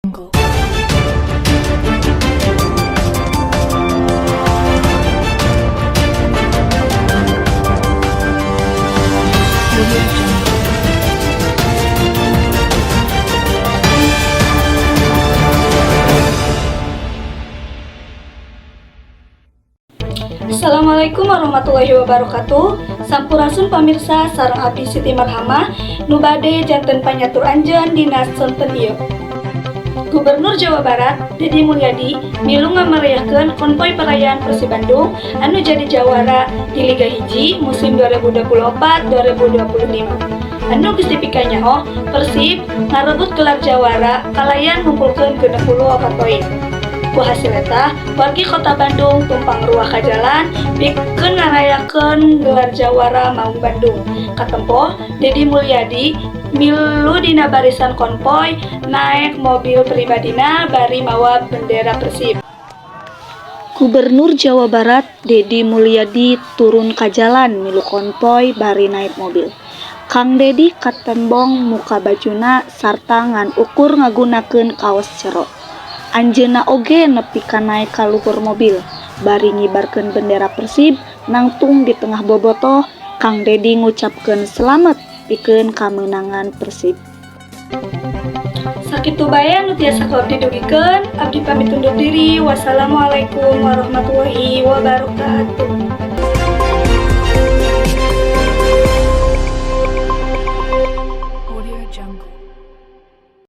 Jungle. Assalamualaikum warahmatullahi wabarakatuh. Sampurasun pamirsa sareng abdi Siti Marhamah nu bade janten panyatur anjeun dina sonten ieu. Gubernur Jawa Barat Deddy Mulyadi milu ngamariahkeun konvoy perayaan Persib Bandung anu jadi jawara di Liga Hiji musim 2024-2025. Anu geus dipikanyaho Persib ngarebut gelar jawara kalayan ngumpulkeun 64 poin. Ku hasil eta, wargi kota Bandung tumpang ruah ka jalan pikeun ngarayakeun gelar jawara Maung Bandung. Katempo, Deddy Mulyadi milu dina barisan konvoy naek mobil pribadina bari mawa bendera Persib. Gubernur Jawa Barat Deddy Mulyadi turun ka jalan milu konvoy bari naik mobil. Kang Deddy katembong muka bajuna sarta ngan ukur ngagunakeun kaos cero. Anjeunna oge nepi ka naek ka luhur mobil, bari ngibarkeun bendera Persib nangtung di tengah bobotoh. Kang Deddy ngucapkeun selamet pikeun kamenangan Persib. Sakitu bae anu tiasa keur didugikeun, abdi pamit undur diri. Wassalamualaikum warahmatullahi wabarakatuh.